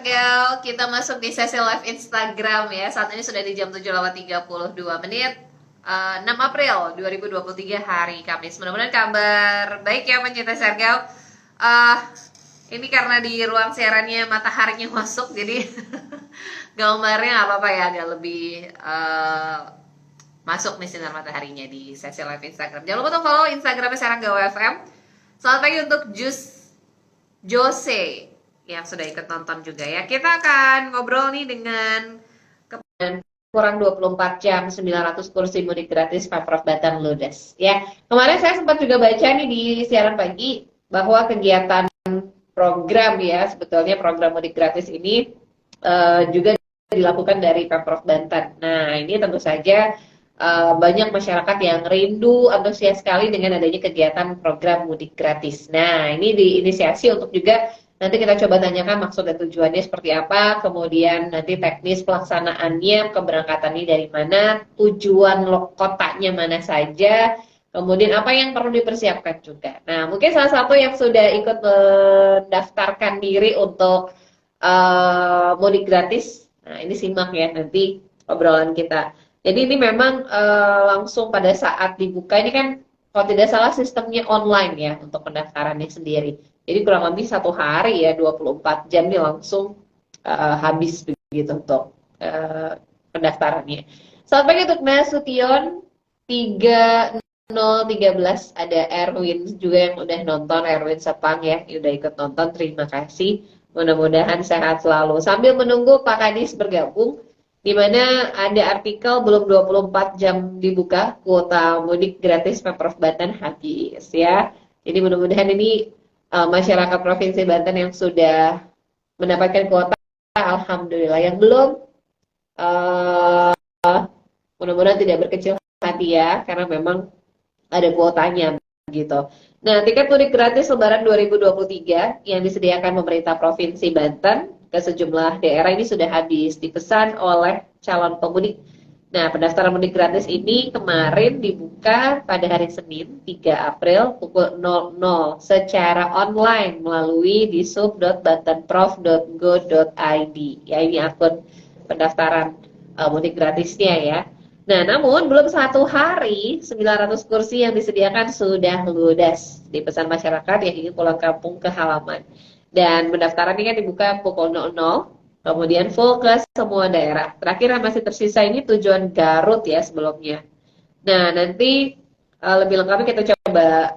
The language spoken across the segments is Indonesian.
Sergel, kita masuk di sesi live Instagram ya. Saat ini sudah di jam 7:32 6 April 2023 hari Kamis. Mudah-mudahan kabar baik ya pencinta Sergel. Ini karena di ruang siarannya mataharinya masuk, jadi gambarnya nggak apa-apa ya, agak lebih masuk nih sinar mataharinya di sesi live Instagram. Jangan lupa untuk follow Instagramnya Sergel FM. Selamat pagi untuk Jose yang sudah ikut nonton juga ya. Kita akan ngobrol nih dengan kurang 24 jam 900 kursi mudik gratis Pemprov Banten ludes ya. Kemarin saya sempat juga baca nih di siaran pagi bahwa kegiatan program ya, sebetulnya program mudik gratis ini juga dilakukan dari Pemprov Banten. Nah, ini tentu saja banyak masyarakat yang rindu, antusias sekali dengan adanya kegiatan program mudik gratis. Nah, ini diinisiasi untuk juga nanti kita coba tanyakan maksud dan tujuannya seperti apa, kemudian nanti teknis pelaksanaannya, keberangkatannya dari mana, tujuan kotanya mana saja, kemudian apa yang perlu dipersiapkan juga. Nah, mungkin salah satu yang sudah ikut mendaftarkan diri untuk mudik gratis, nah ini simak ya nanti obrolan kita. Jadi ini memang langsung pada saat dibuka, ini kan kalau tidak salah sistemnya online ya untuk pendaftarannya sendiri. Jadi kurang lebih 1 hari ya, 24 jam nih langsung habis begitu untuk pendaftarannya. Selamat pagi untuk Nasution 3013, ada Erwin juga yang udah nonton, Erwin Sepang ya, udah ikut nonton, terima kasih. Mudah-mudahan sehat selalu. Sambil menunggu Pak Kadis bergabung, di mana ada artikel belum 24 jam dibuka, kuota mudik gratis Pemprov Banten habis ya. Jadi mudah-mudahan ini masyarakat Provinsi Banten yang sudah mendapatkan kuota, alhamdulillah. Yang belum, mudah-mudahan tidak berkecil hati ya, karena memang ada kuotanya gitu. Nah, tiket mudik gratis Lebaran 2023 yang disediakan pemerintah Provinsi Banten ke sejumlah daerah ini sudah habis dipesan oleh calon pemudik. Nah, pendaftaran mudik gratis ini kemarin dibuka pada hari Senin 3 April pukul 00 secara online melalui disub.bantenprov.go.id. Ya, ini akun pendaftaran mudik gratisnya ya. Nah, namun belum 1 hari 900 kursi yang disediakan sudah ludes dipesan masyarakat yang ingin pulang kampung ke halaman. Dan pendaftaran ini kan dibuka pukul 00. Kemudian full ke semua daerah. Terakhir yang masih tersisa ini tujuan Garut ya sebelumnya. Nah, nanti lebih lengkapnya kita coba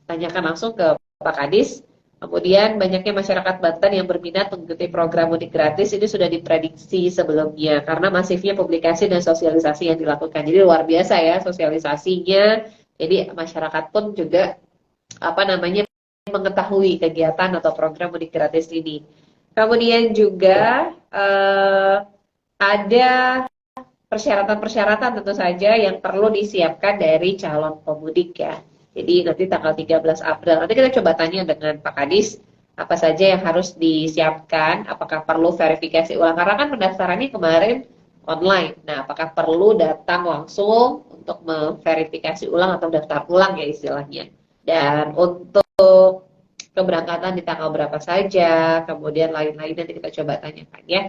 tanyakan langsung ke Pak Kadis. Kemudian banyaknya masyarakat Banten yang berminat mengikuti program mudik gratis ini sudah diprediksi sebelumnya karena masifnya publikasi dan sosialisasi yang dilakukan. Jadi luar biasa ya sosialisasinya. Jadi masyarakat pun juga mengetahui kegiatan atau program mudik gratis ini. Kemudian juga ada persyaratan-persyaratan tentu saja yang perlu disiapkan dari calon pemudik ya. Jadi nanti tanggal 13 April, nanti kita coba tanya dengan Pak Kadis, apa saja yang harus disiapkan, apakah perlu verifikasi ulang, karena kan pendaftarannya kemarin online. Nah, apakah perlu datang langsung untuk memverifikasi ulang atau daftar ulang ya istilahnya. Dan untuk keberangkatan di tanggal berapa saja, kemudian lain-lain nanti kita coba tanyakan ya.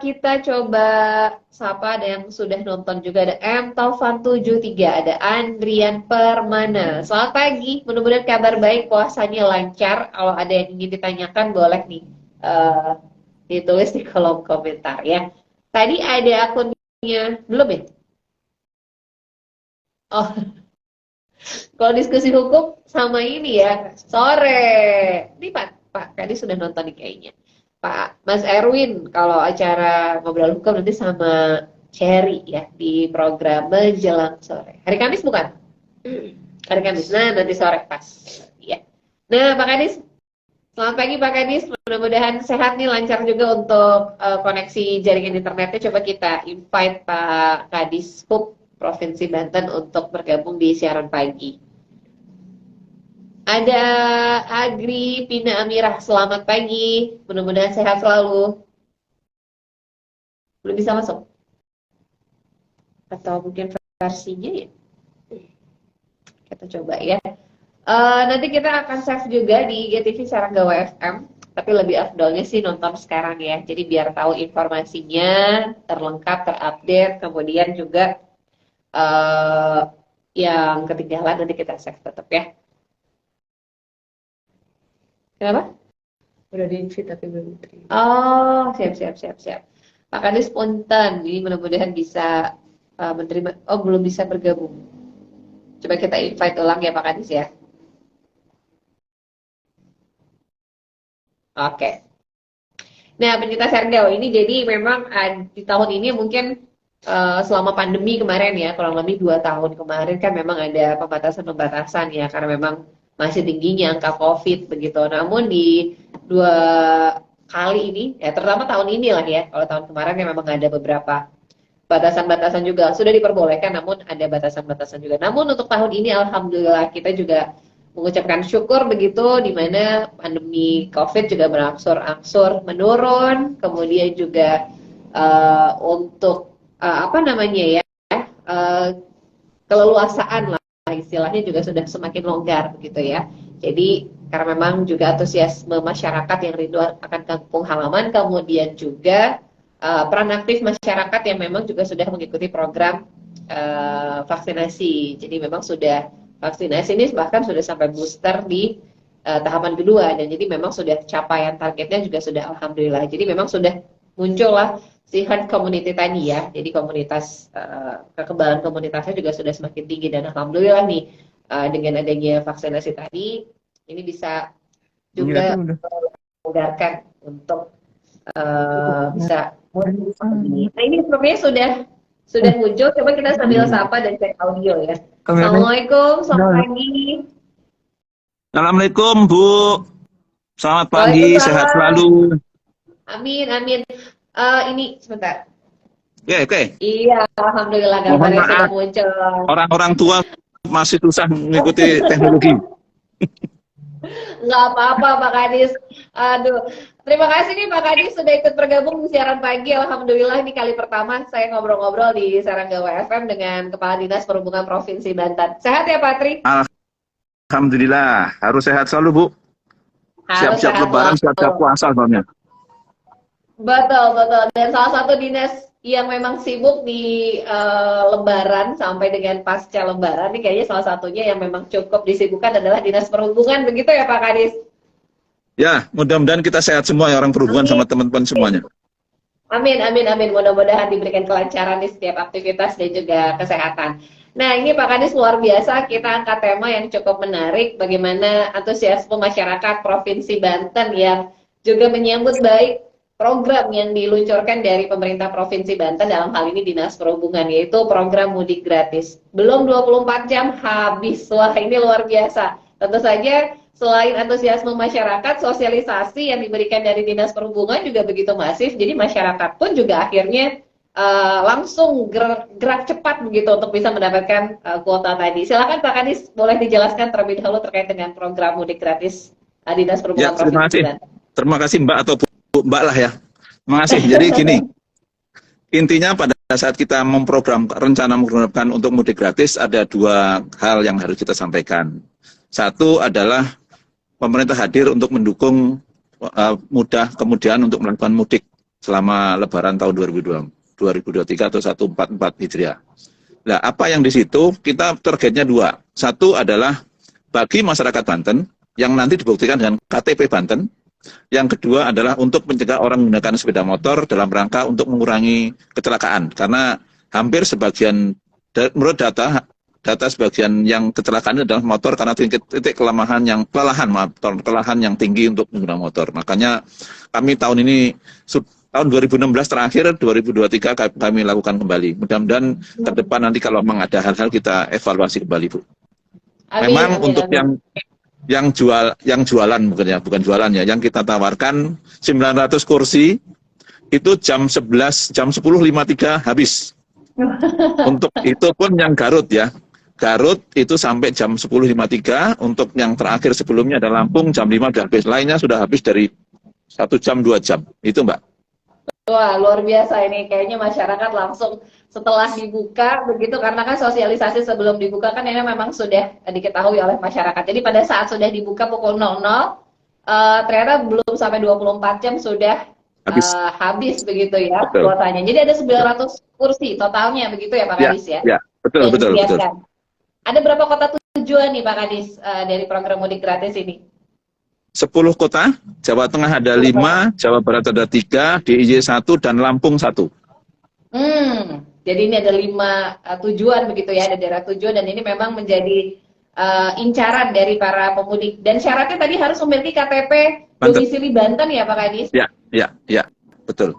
Kita coba sapa, ada yang sudah nonton juga, ada M Taufan 73, ada Andrian Permana. Selamat pagi, mudah-mudahan kabar baik, puasanya lancar. Kalau ada yang ingin ditanyakan boleh nih ditulis di kolom komentar ya. Tadi ada akunnya belum ya? Oh. Kalau diskusi hukum sama ini ya, sore. Ini Pak Kadis sudah nonton nih kayaknya. Pak Mas Erwin, kalau acara ngobrol hukum nanti sama Cherry ya di program menjelang sore. Hari Kamis bukan? Hari Kamis. Nah, nanti sore pas. Ya. Nah, Pak Kadis, selamat pagi Pak Kadis. Mudah-mudahan sehat nih, lancar juga untuk koneksi jaringan internetnya. Coba kita invite Pak Kadis Hub Provinsi Banten untuk bergabung di siaran pagi. Ada Agri Pina Amirah, selamat pagi, mudah-mudahan sehat selalu. Belum bisa masuk? Atau mungkin versinya ya? Kita coba ya. Nanti kita akan save juga di IGTV Saranggawa FM. tapi lebih afdolnya sih nonton sekarang ya. Jadi biar tahu informasinya terlengkap, terupdate, kemudian juga eh yang ketinggalan nanti kita save tetap ya. Kenapa? Udah di-invite tapi belum diterima. Oh, siap, siap, siap, siap. Pak Kadis punten, jadi mudah-mudahan bisa menerima. Oh, belum bisa bergabung. Coba kita invite ulang ya Pak Kadis ya. Oke. Nah, pencinta Sergio ini jadi memang di tahun ini mungkin selama pandemi kemarin ya, kurang lebih 2 tahun kemarin kan memang ada pembatasan-pembatasan ya, karena memang masih tingginya angka COVID begitu. Namun di 2 kali ini, ya terutama tahun ini lah ya, kalau tahun kemarin ya memang ada beberapa batasan-batasan juga sudah diperbolehkan, namun ada batasan-batasan juga. Namun untuk tahun ini, alhamdulillah kita juga mengucapkan syukur begitu, di mana pandemi COVID juga berangsur-angsur menurun, kemudian juga untuk apa namanya ya, keleluasaan lah istilahnya juga sudah semakin longgar begitu ya. Jadi karena memang juga antusiasme masyarakat yang rindu akan kampung halaman, kemudian juga peran aktif masyarakat yang memang juga sudah mengikuti program vaksinasi. Jadi memang sudah vaksinasi ini bahkan sudah sampai booster di tahapan kedua, dan jadi memang sudah capaian targetnya juga sudah alhamdulillah. Jadi memang sudah muncul lah si herd community tadi ya. Jadi komunitas kekebalan komunitasnya juga sudah semakin tinggi, dan alhamdulillah nih dengan adanya vaksinasi tadi ini bisa juga menganggarkan untuk bisa. Nah ini sepertinya sudah muncul. Coba kita sambil sapa dan cek audio ya. Assalamualaikum, selamat pagi. Assalamualaikum Bu, selamat pagi, sehat selalu. Amin, amin. Ini sebentar. Oke. Iya, alhamdulillah gambarnya sudah muncul. Orang-orang tua masih susah mengikuti teknologi. Nggak apa-apa Pak Kadis. Aduh, terima kasih nih Pak Kadis sudah ikut bergabung di siaran pagi. Alhamdulillah ini kali pertama saya ngobrol-ngobrol di Saranggawa FM dengan Kepala Dinas Perhubungan Provinsi Banten. Sehat ya Pak Tri? Alhamdulillah, harus sehat selalu Bu. Siap-siap lebaran, siap-siap puasa soalnya. Betul, betul. Dan salah satu dinas yang memang sibuk di lebaran sampai dengan pasca lebaran, ini kayaknya salah satunya yang memang cukup disibukkan adalah Dinas Perhubungan, begitu ya Pak Kadis? Ya, mudah-mudahan kita sehat semua ya, orang perhubungan sama teman-teman semuanya. Amin, amin, amin. Mudah-mudahan diberikan kelancaran di setiap aktivitas dan juga kesehatan. Nah, ini Pak Kadis luar biasa, kita angkat tema yang cukup menarik, bagaimana antusiasme masyarakat Provinsi Banten yang juga menyambut baik program yang diluncurkan dari pemerintah Provinsi Banten, dalam hal ini Dinas Perhubungan, yaitu program mudik gratis. Belum 24 jam habis. Wah, ini luar biasa. Tentu saja selain antusiasme masyarakat, sosialisasi yang diberikan dari Dinas Perhubungan juga begitu masif. Jadi masyarakat pun juga akhirnya langsung gerak cepat begitu untuk bisa mendapatkan kuota tadi. Silakan Pak Kadis, boleh dijelaskan terlebih dahulu terkait dengan program mudik gratis Dinas Perhubungan Provinsi Banten. Terima kasih Mbak atau Bu Mbak lah ya. Terima kasih. Jadi gini, intinya pada saat kita rencana memprogramkan untuk mudik gratis, ada 2 hal yang harus kita sampaikan. Satu adalah pemerintah hadir untuk mendukung mudah kemudian untuk melakukan mudik selama Lebaran tahun 2023 atau 1444 Hijriah. Nah, apa yang di situ kita targetnya 2. Satu adalah bagi masyarakat Banten yang nanti dibuktikan dengan KTP Banten. Yang kedua adalah untuk mencegah orang menggunakan sepeda motor dalam rangka untuk mengurangi kecelakaan. Karena hampir sebagian, menurut data sebagian yang kecelakaan adalah motor karena titik kelelahan yang tinggi untuk menggunakan motor. Makanya kami tahun ini, tahun 2016 terakhir, 2023 kami lakukan kembali. Mudah-mudahan ke depan nanti kalau memang ada hal-hal kita evaluasi kembali Bu. Memang untuk yang jualan bukan jualan ya, yang kita tawarkan 900 kursi itu jam 10.53 habis. Untuk itu pun yang Garut ya. Garut itu sampai jam 10.53, untuk yang terakhir sebelumnya ada Lampung jam 5 sudah habis. Lainnya sudah habis dari 1 jam 2 jam. Itu Mbak. Wah, luar biasa ini. Kayaknya masyarakat langsung setelah dibuka begitu, karena kan sosialisasi sebelum dibuka kan ini memang sudah diketahui oleh masyarakat. Jadi pada saat sudah dibuka pukul 00, ternyata belum sampai 24 jam sudah Habis. habis begitu ya Betul. kuotanya. Jadi ada 900 kursi totalnya begitu ya Pak Ya, Kadis ya? ya, betul, Yang betul, betul. disediakan. Ada berapa kota tujuan nih Pak Kadis dari program mudik gratis ini? 10 kota, Jawa Tengah ada 5, Jawa Barat ada 3, DIY 1, dan Lampung 1. Jadi ini ada 5 tujuan begitu ya, ada daerah tujuan dan ini memang menjadi incaran dari para pemudik. Dan syaratnya tadi harus memiliki KTP domisili Banten ya Pak Kadis? Ya, betul.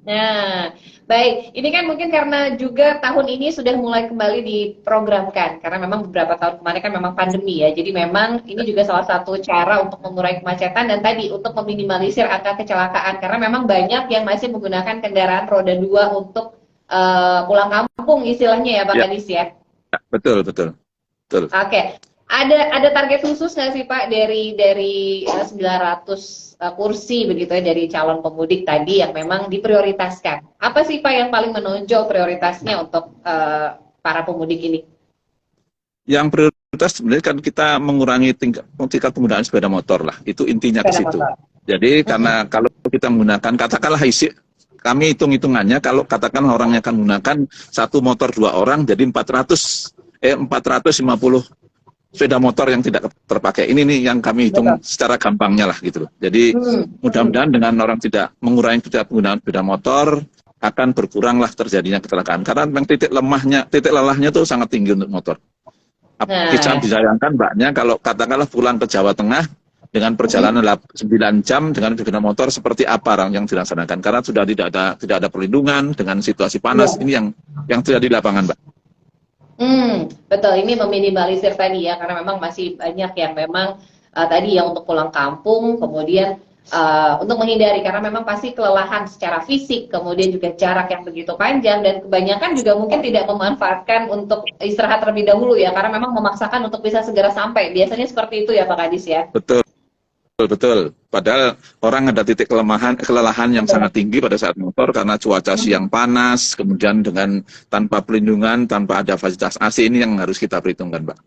Nah, baik. Ini kan mungkin karena juga tahun ini sudah mulai kembali diprogramkan. Karena memang beberapa tahun kemarin kan memang pandemi ya. Jadi memang ini juga salah satu cara untuk mengurangi kemacetan dan tadi untuk meminimalisir angka kecelakaan. Karena memang banyak yang masih menggunakan kendaraan roda 2 untuk pulang kampung istilahnya ya Pak Kadis ya. Betul. Oke. Ada target khusus nggak sih Pak dari 900 kursi begitu ya dari calon pemudik tadi yang memang diprioritaskan? Apa sih Pak yang paling menonjol prioritasnya untuk para pemudik ini? Yang prioritas sebenarnya kan kita mengurangi tingkat penggunaan sepeda motor lah. Itu intinya ke situ. Jadi karena kalau kita menggunakan katakanlah kami hitung-hitungannya kalau katakan orangnya akan menggunakan satu motor 2 orang jadi 450 sepeda motor yang tidak terpakai. Ini nih yang kami hitung secara gampangnya lah gitu loh. Jadi mudah-mudahan dengan orang tidak mengurangi penggunaan sepeda motor akan berkuranglah terjadinya kecelakaan. Karena memang titik lelahnya itu sangat tinggi untuk motor. Bisa disayangkan Mbaknya kalau katakanlah pulang ke Jawa Tengah dengan perjalanan 9 jam dengan pengguna motor seperti apa yang dilaksanakan. Karena sudah tidak ada perlindungan dengan situasi panas. Ini yang terjadi di lapangan Mbak. Betul, ini meminimalisir tadi ya, karena memang masih banyak yang memang tadi ya untuk pulang kampung, kemudian untuk menghindari, karena memang pasti kelelahan secara fisik, kemudian juga jarak yang begitu panjang, dan kebanyakan juga mungkin tidak memanfaatkan untuk istirahat terlebih dahulu ya, karena memang memaksakan untuk bisa segera sampai, biasanya seperti itu ya Pak Kadis ya? Betul. Padahal orang ada titik kelelahan yang sangat tinggi pada saat motor karena cuaca siang panas, kemudian dengan tanpa pelindungan, tanpa ada fasilitas AC, ini yang harus kita perhitungkan, Mbak.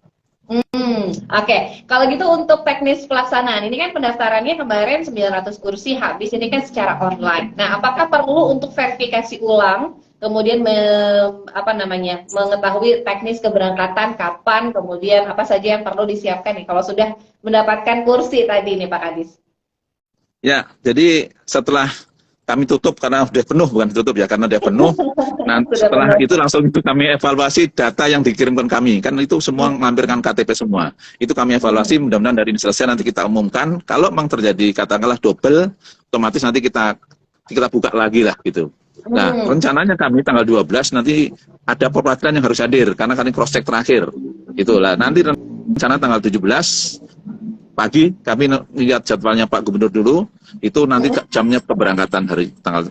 Oke. Kalau gitu untuk teknis pelaksanaan, ini kan pendaftarannya kemarin 900 kursi habis, ini kan secara online. Nah, apakah perlu untuk verifikasi ulang, kemudian mengetahui teknis keberangkatan, kapan, kemudian apa saja yang perlu disiapkan nih kalau sudah mendapatkan kursi tadi nih Pak Kadis? Ya, jadi setelah kami tutup karena udah penuh, bukan ditutup ya, karena udah penuh. Nah, setelah itu langsung kami evaluasi data yang dikirimkan kami. Kan itu semua melampirkan KTP semua. Itu kami evaluasi, mudah-mudahan dari ini selesai nanti kita umumkan. Kalau memang terjadi katakanlah double, otomatis nanti kita buka lagi lah gitu. Nah, rencananya kami tanggal 12 nanti ada perwakilan yang harus hadir karena kami cross check terakhir. Itulah. Nanti rencana tanggal 17 pagi kami lihat jadwalnya Pak Gubernur dulu, itu nanti jamnya keberangkatan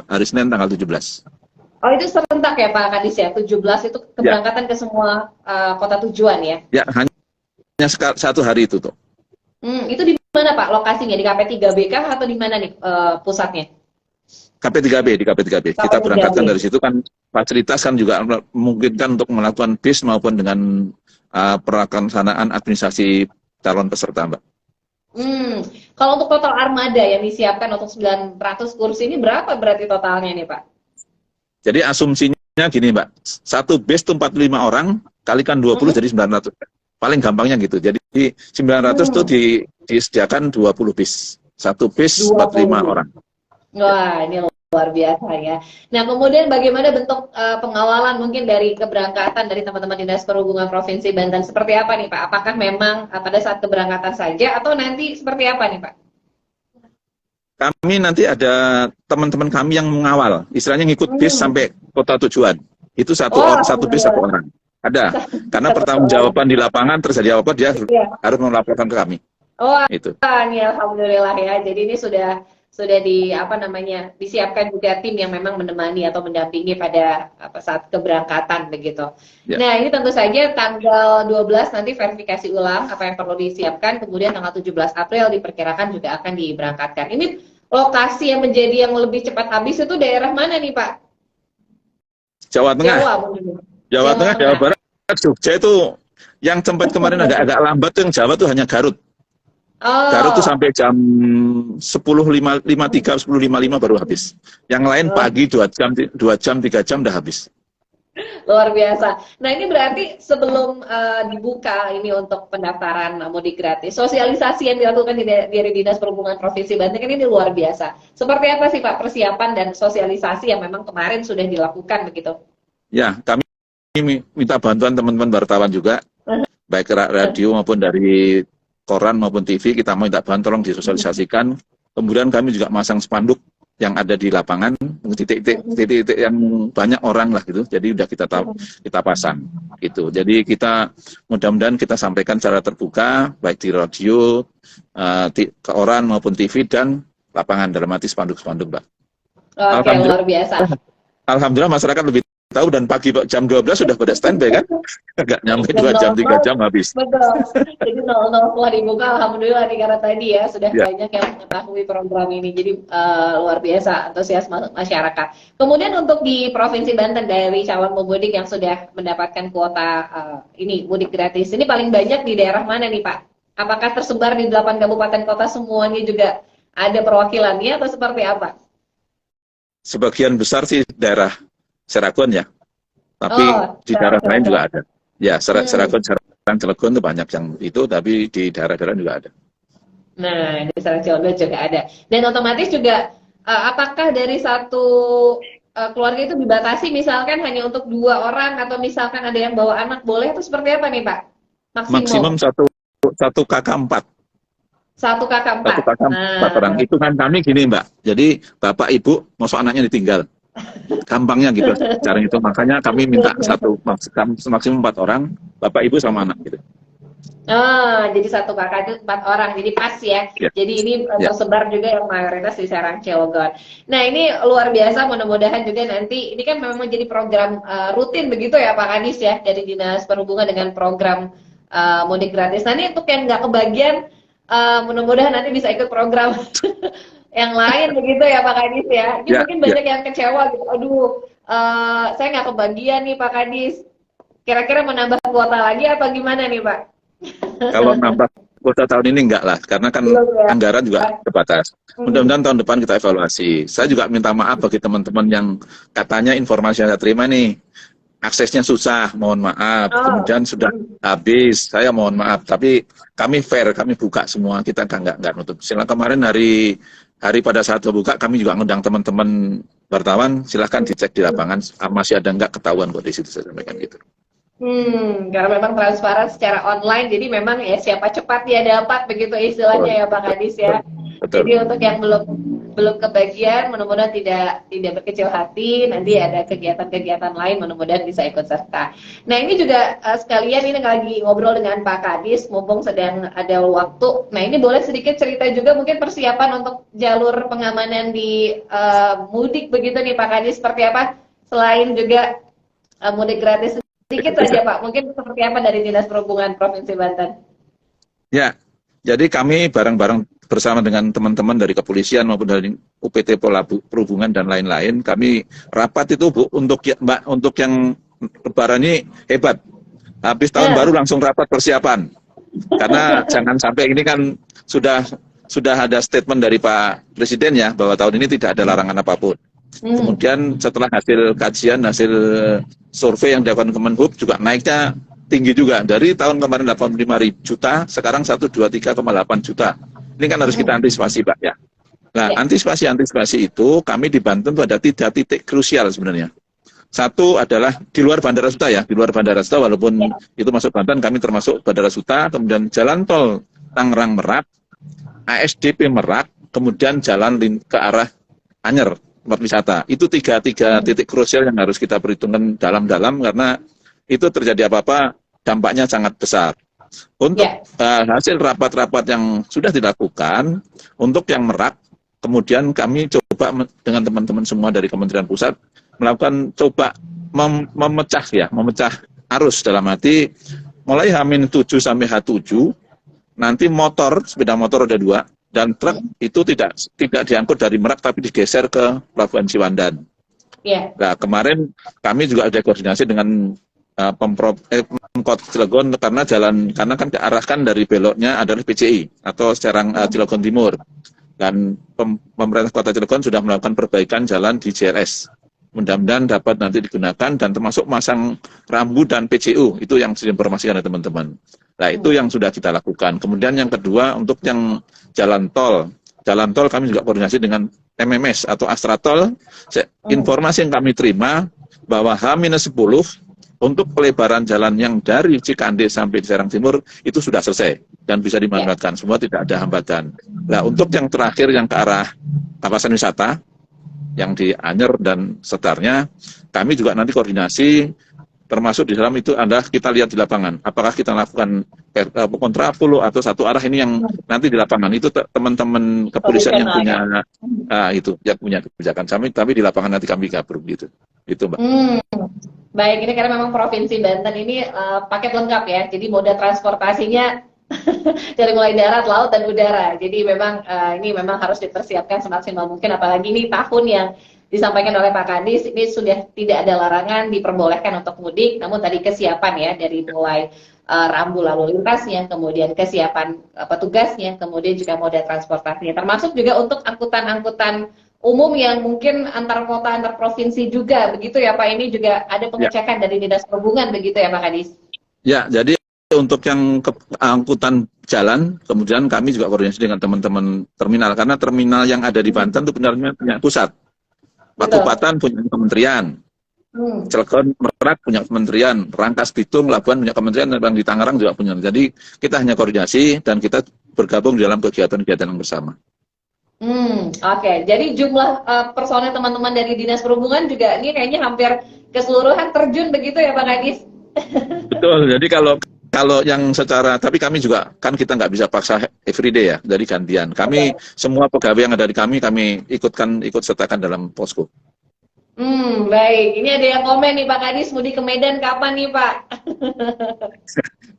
hari Senin tanggal 17. Oh, itu serentak ya Pak Kadis ya? 17 itu keberangkatan ke semua kota tujuan ya? Ya, hanya satu hari itu tuh. Itu di mana Pak lokasinya? Di KP3B kah atau di mana nih pusatnya? KP3B, di KP3B. Kita berangkatkan dari situ kan fasilitas kan juga memungkinkan untuk melakukan bis maupun dengan pelaksanaan administrasi calon peserta, Mbak. Kalau untuk total armada yang disiapkan untuk 900 kursi ini berapa berarti totalnya nih Pak? Jadi asumsinya gini Mbak, satu bis itu 45 orang, kalikan 20 jadi 900. Paling gampangnya gitu. Jadi 900 itu disediakan 20 bis. Satu bis 45 orang. Wah, ini luar biasa ya. Nah, kemudian bagaimana bentuk pengawalan mungkin dari keberangkatan dari teman-teman Dinas Perhubungan Provinsi Banten seperti apa nih Pak? Apakah memang pada saat keberangkatan saja atau nanti seperti apa nih Pak? Kami nanti ada teman-teman kami yang mengawal, istilahnya ngikut bis sampai kota tujuan. Itu satu bis satu orang. Ada. Karena pertanggungjawaban di lapangan terjadi apa dia harus melaporkan ke kami. Itu. Ini alhamdulillah ya. Jadi ini sudah disiapkan juga tim yang memang menemani atau mendampingi pada saat keberangkatan begitu. Nah, ini tentu saja tanggal 12 nanti verifikasi ulang apa yang perlu disiapkan, kemudian tanggal 17 April diperkirakan juga akan diberangkatkan. Ini lokasi yang menjadi yang lebih cepat habis itu daerah mana nih Pak? Jawa Tengah. Jawa Tengah, Jawa Barat, Jogja itu yang sempat kemarin agak lambat tuh yang Jawa tuh hanya Garut. Garut tuh Oh, sampai jam 10.53, 10.55 baru habis. Yang lain oh, pagi 2 jam, 3 jam udah habis. luar biasa. Nah, ini berarti sebelum dibuka ini untuk pendaftaran mudik gratis, sosialisasi yang dilakukan dari Dinas Perhubungan Provinsi Banten kan ini luar biasa. Seperti apa sih Pak persiapan dan sosialisasi yang memang kemarin sudah dilakukan begitu? Ya, kami minta bantuan teman-teman wartawan juga, baik radio maupun dari koran maupun TV, kita mau minta bantuan tolong disosialisasikan. Kemudian kami juga masang spanduk yang ada di lapangan, titik-titik yang banyak orang lah gitu. Jadi udah kita pasang gitu. Jadi kita mudah-mudahan kita sampaikan secara terbuka, baik di radio, ke koran maupun TV dan lapangan dalam arti spanduk-spanduk, Mbak. Oke, Alhamdulillah, luar biasa. alhamdulillah masyarakat lebih tahu dan pagi jam 12 sudah pada standby kan? Nggak nyampe Jam 2 jam, 3 00, jam habis. betul. Jadi 00 setelah dibuka, alhamdulillah nih karena tadi ya sudah Ya, banyak yang mengetahui program ini. Jadi luar biasa antusiasme masyarakat. Kemudian untuk di Provinsi Banten dari calon pemudik yang sudah mendapatkan kuota ini mudik gratis, ini paling banyak di daerah mana nih Pak? Apakah tersebar di 8 kabupaten kota semuanya juga ada perwakilannya atau seperti apa? sebagian besar sih daerah Seragon ya, tapi Oh, di daerah lain juga Cirebon. ada. Ya, Hmm. Seragon, Serang, Cilegon itu banyak yang itu, tapi di daerah-daerah juga ada. Nah, di Sarang Ciledug juga ada. Dan otomatis juga, apakah dari satu keluarga itu dibatasi misalkan hanya untuk 2 orang atau misalkan ada yang bawa anak boleh itu seperti apa nih Pak? Maksimum Maksimum satu kakak empat. satu kakak Satu empat. kakak 4 orang. Nah, Itu kan kami gini, Mbak. Jadi bapak ibu, masuk anaknya ditinggal. Gampangnya gitu cara itu. Makanya kami minta maksimum 4 orang, bapak ibu sama anak gitu. jadi satu kakak itu 4 orang, jadi pas ya. Ya, Jadi ini ya. tersebar juga yang mayoritas di Serang Cilegon. Nah ini luar biasa, mudah-mudahan juga nanti ini kan memang menjadi program rutin begitu ya Pak Kadis ya dari Dinas Perhubungan dengan program mudik gratis. Nah ini untuk yang nggak kebagian, mudah-mudahan nanti bisa ikut program yang lain begitu ya Pak Kadis ya. Ini Ya, mungkin ya. banyak yang kecewa gitu. Aduh, saya nggak kebagian nih Pak Kadis. Kira-kira menambah kuota lagi apa gimana nih Pak? Kalau nambah kuota tahun ini enggak lah, karena kan Belum ya. anggaran juga terbatas. Mhm. Mudah-mudahan tahun depan kita evaluasi. Saya juga minta maaf bagi teman-teman yang katanya informasi yang saya terima nih, aksesnya susah, mohon maaf. Oh. Kemudian sudah habis, saya mohon maaf. Tapi kami fair, kami buka semua, kita nggak nutup. Silakan kemarin hari pada saat buka, kami juga ngundang teman-teman wartawan, silahkan dicek di lapangan, masih ada nggak ketahuan kok di situ, saya sampaikan gitu. Karena memang transparan secara online, jadi memang ya siapa cepat dia dapat begitu Betul, istilahnya ya Pak Kadis ya. betul. Jadi untuk yang belum kebagian, mudah-mudahan tidak berkecil hati. Nanti ada kegiatan-kegiatan lain, mudah-mudahan bisa ikut serta. Nah ini juga sekalian ini lagi ngobrol dengan Pak Kadis, mumpung sedang ada waktu. Nah ini boleh sedikit cerita juga mungkin persiapan untuk jalur pengamanan di mudik begitu nih Pak Kadis seperti apa? Selain juga mudik gratis. Sedikit saja Pak, mungkin seperti apa dari Dinas Perhubungan Provinsi Banten? Ya, jadi kami bareng-bareng bersama dengan teman-teman dari kepolisian maupun dari UPT Pola Perhubungan dan lain-lain, kami rapat itu Bu, untuk Mbak, untuk yang Lebaran ini hebat. Habis tahun baru langsung rapat persiapan. Karena jangan sampai ini kan sudah ada statement dari Pak Presiden ya, bahwa tahun ini tidak ada larangan apapun. Kemudian setelah hasil kajian, hasil survei yang dilakukan Kemenhub juga naiknya tinggi juga. Dari tahun kemarin 85 juta, sekarang 123,8 juta. Ini kan harus kita antisipasi, Pak ya. Nah, antisipasi itu kami di Banten itu ada 3 titik krusial sebenarnya. Satu adalah di luar Bandara Suta ya, di luar Bandara Suta walaupun itu masuk Banten, kami termasuk Bandara Suta, kemudian jalan tol Tangerang Merak, ASDP Merak, kemudian jalan ke arah Anyer, tempat wisata. Itu tiga titik krusial yang harus kita perhitungkan dalam-dalam karena itu terjadi apa-apa dampaknya sangat besar. Untuk hasil rapat-rapat yang sudah dilakukan, untuk yang Merak, kemudian kami coba dengan teman-teman semua dari Kementerian Pusat melakukan coba memecah arus dalam arti mulai H-7 sampai H7 nanti sepeda motor ada 2 dan truk itu tidak diangkut dari Merak tapi digeser ke Pelabuhan Ciwandan. Nah kemarin kami juga ada koordinasi dengan Pemkot Cilegon karena kan diarahkan dari beloknya adalah PCI atau Serang Cilegon Timur, dan pemerintah Kota Cilegon sudah melakukan perbaikan jalan di JLS. Mudah-mudahan dapat nanti digunakan dan termasuk masang rambu dan PCU itu yang diinformasikan oleh teman-teman. Nah itu yang sudah kita lakukan. Kemudian yang kedua untuk yang jalan tol kami juga koordinasi dengan MMS atau Astratol. Informasi yang kami terima bahwa H-10 untuk pelebaran jalan yang dari Cikande sampai di Serang Timur itu sudah selesai dan bisa dimanfaatkan, semua tidak ada hambatan. Nah, untuk yang terakhir yang ke arah kawasan wisata yang di Anyer dan sekitarnya, kami juga nanti koordinasi, termasuk di dalam itu adalah kita lihat di lapangan, apakah kita lakukan kontraflow atau satu arah. Ini yang nanti di lapangan itu teman-teman kepolisian yang punya yang punya kebijakan. Tapi di lapangan nanti kami gabung gitu. Itu Mbak. Baik, ini karena memang Provinsi Banten ini paket lengkap ya. Jadi moda transportasinya dari mulai darat, laut, dan udara. Jadi memang ini memang harus dipersiapkan semaksimal mungkin. Apalagi ini tahun yang disampaikan oleh Pak Kadis, ini sudah tidak ada larangan, diperbolehkan untuk mudik. Namun tadi kesiapan ya dari mulai rambu lalu lintasnya, kemudian kesiapan petugasnya, kemudian juga moda transportasinya. Termasuk juga untuk angkutan-angkutan umum yang mungkin antar kota, antar provinsi juga, begitu ya Pak? Ini juga ada pengecekan dari Dinas Perhubungan, begitu ya Pak Kadis? Ya, jadi untuk yang angkutan jalan, kemudian kami juga koordinasi dengan teman-teman terminal, karena terminal yang ada di Banten itu benar-benar punya pusat. Pak Bupatan punya kementerian, Cilegon, Merak punya kementerian, Rangkas, Bitung, Labuan punya kementerian, dan di Tangerang juga punya. Jadi kita hanya koordinasi dan kita bergabung dalam kegiatan-kegiatan yang bersama. Oke. Jadi jumlah personel teman-teman dari Dinas Perhubungan juga ini kayaknya hampir keseluruhan terjun begitu ya Pak Kadis? Betul. Jadi kalau yang secara, tapi kami juga kan kita nggak bisa paksa everyday ya, dari gantian. Kami semua pegawai yang ada di kami ikut sertakan dalam posko. Baik. Ini ada yang komen nih Pak Kadis, mudik ke Medan kapan nih Pak?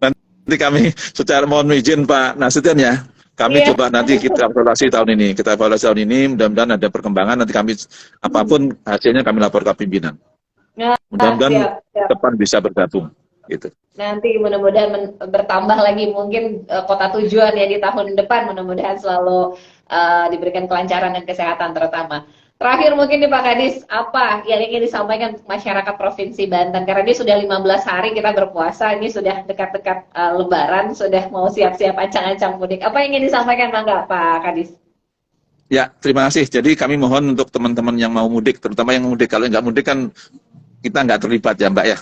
Nanti kami secara mohon izin Pak Nasution ya. Kami coba nanti kita evaluasi tahun ini, mudah-mudahan ada perkembangan, nanti kami apapun hasilnya kami lapor ke pimpinan. Mudah-mudahan depan bisa bergabung gitu. Nanti mudah-mudahan bertambah lagi mungkin kota tujuan ya di tahun depan, mudah-mudahan selalu diberikan kelancaran dan kesehatan terutama. Terakhir mungkin nih Pak Kadis, apa yang ingin disampaikan masyarakat Provinsi Banten? Karena ini sudah 15 hari kita berpuasa, ini sudah dekat-dekat Lebaran, sudah mau siap-siap ancang-ancang mudik. Apa yang ingin disampaikan Pak Kadis? Ya, terima kasih. Jadi kami mohon untuk teman-teman yang mau mudik, terutama yang mudik. Kalau nggak mudik kan kita nggak terlibat ya Mbak ya.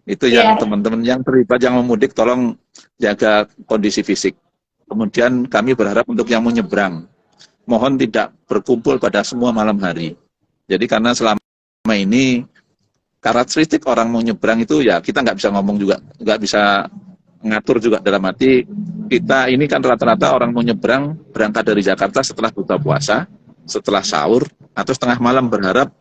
Itu yang teman-teman yang terlibat yang mau mudik, tolong jaga kondisi fisik. Kemudian kami berharap untuk yang mau nyebrang, mohon tidak berkumpul pada semua malam hari. Jadi karena selama ini karakteristik orang mau nyebrang itu ya kita nggak bisa ngomong juga, nggak bisa ngatur juga, dalam arti kita ini kan rata-rata orang mau nyebrang berangkat dari Jakarta setelah buka puasa, setelah sahur, atau setengah malam, berharap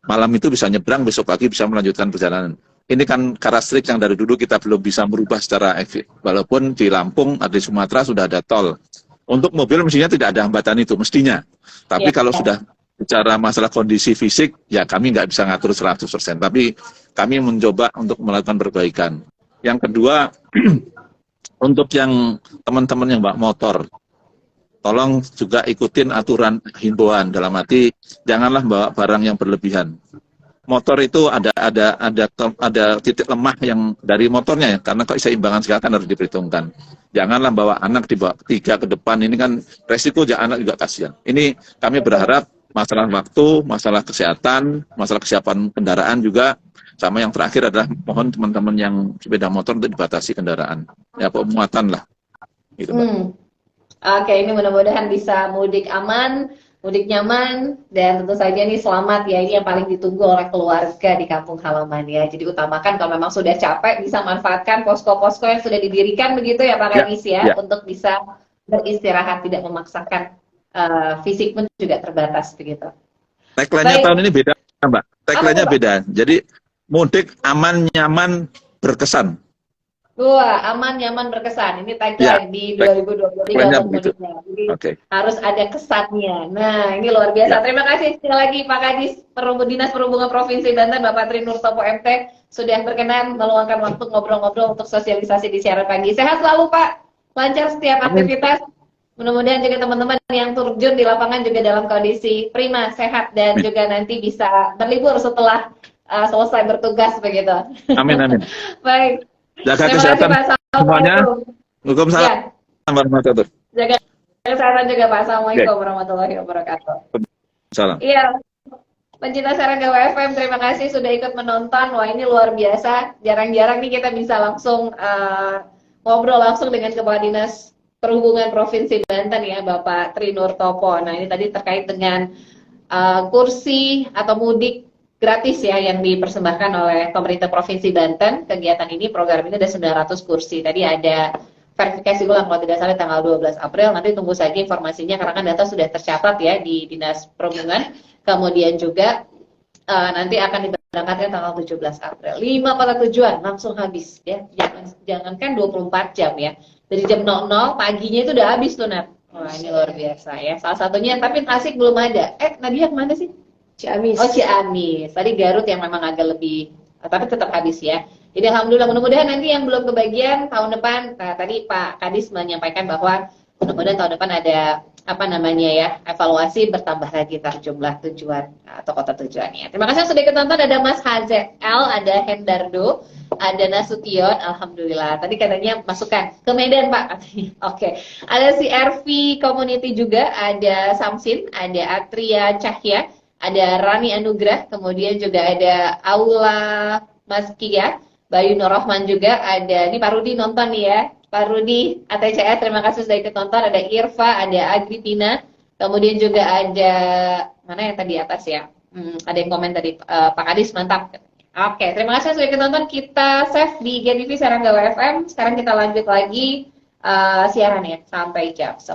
malam itu bisa nyebrang, besok pagi bisa melanjutkan perjalanan. Ini kan karakteristik yang dari dulu kita belum bisa merubah secara efektif. Walaupun di Lampung, di Sumatera sudah ada tol. Untuk mobil mestinya tidak ada hambatan itu, mestinya. Tapi kalau sudah bicara masalah kondisi fisik, ya kami nggak bisa ngatur 100%. Tapi kami mencoba untuk melakukan perbaikan. Yang kedua, untuk yang teman-teman yang bawa motor, tolong juga ikutin aturan himbauan, dalam arti janganlah bawa barang yang berlebihan. Motor itu ada titik lemah yang dari motornya ya, karena keseimbangan segala kan harus diperhitungkan. Janganlah bawa anak dibawa 3 ke depan, ini kan resiko anak juga kasihan. Ini kami berharap masalah waktu, masalah kesehatan, masalah kesiapan kendaraan juga, sama yang terakhir adalah mohon teman-teman yang sepeda motor untuk dibatasi kendaraan, ya pemuatan lah. Gitu, Oke, ini mudah-mudahan bisa mudik aman, mudik nyaman, dan tentu saja ini selamat ya, ini yang paling ditunggu oleh keluarga di kampung halaman ya. Jadi utamakan kalau memang sudah capek bisa manfaatkan posko-posko yang sudah didirikan begitu ya Pak Kadis ya, untuk bisa beristirahat, tidak memaksakan fisik pun juga terbatas begitu. Tagline-nya tahun ini beda Mbak, tagline-nya beda. Jadi mudik aman, nyaman, berkesan. Wah, aman, nyaman, berkesan. Ini Ya, tagline di 2023 tagline-nya untuk begitu. mudiknya. Jadi Oke. harus ada kesannya. Nah, ini luar biasa. Ya, Terima kasih sekali lagi Pak Kadis Dinas Perhubungan Provinsi Banten, Bapak Tri Nurtopo MT, sudah berkenan meluangkan waktu ngobrol-ngobrol untuk sosialisasi di siaran pagi. Sehat selalu Pak, lancar setiap amin. aktivitas. Mudah-mudahan juga teman-teman yang terjun di lapangan juga dalam kondisi prima, sehat, dan Amin. juga nanti bisa berlibur setelah selesai bertugas begitu. Amin, amin. Baik. Jaga Terima kasih kesehatan Pak. semuanya. Assalamualaikum. Waalaikumsalam Ya, warahmatullahi wabarakatuh. jaga kesehatan juga Pak. Oke, Assalamualaikum warahmatullahi wabarakatuh. salam. Iya, pencinta Sarang Gawa FM, terima kasih sudah ikut menonton. Wah, ini luar biasa. Jarang-jarang nih kita bisa langsung ngobrol langsung dengan Kepala Dinas Perhubungan Provinsi Banten ya, Bapak Tri Nurtopo. Nah, ini tadi terkait dengan kursi atau mudik gratis ya yang dipersembahkan oleh pemerintah Provinsi Banten. Kegiatan ini, program ini ada 900 kursi. Tadi ada verifikasi ulang kalau tidak salah tanggal 12 April. Nanti tunggu saja informasinya karena kan data sudah tercatat ya di Dinas Perhubungan. Kemudian juga nanti akan diberangkatkan tanggal 17 April. 5 kota tujuan langsung habis ya. Jangankan 24 jam ya. Dari jam 00 paginya itu udah habis tuh Nat. Wah, ini luar biasa ya. Salah satunya tapi Tasik belum ada. Nadia kemana sih? Ciamis. Oh, Ciamis. Tadi Garut yang memang agak lebih tapi tetap habis ya. Jadi alhamdulillah, mudah-mudahan nanti yang belum kebagian tahun depan. Nah, tadi Pak Kadis menyampaikan bahwa mudah-mudahan tahun depan ada apa namanya ya, evaluasi bertambah lagi jumlah tujuan atau kota tujuannya. Terima kasih yang sudah ikut nonton. Ada Mas HZL, ada Hendardo, ada Nasution, alhamdulillah. Tadi katanya masukkan ke Medan Pak. Oke. Ada si RV Community juga, ada Samsin, ada Atria Cahya, ada Rani Anugrah, kemudian juga ada Aula Mas Kia, Bayu Nurrahman juga, ada ini Pak Rudi nonton nih ya. Pak Rudi ATCS, terima kasih sudah ikut nonton. Ada Irfa, ada Agripina, kemudian juga ada mana yang tadi atas ya? Ada yang komen tadi Pak Kadis, mantap. Oke, terima kasih sudah ikut nonton. Kita save di GTV Sarang Gawa FM. Sekarang kita lanjut lagi siaran ya sampai jam 10.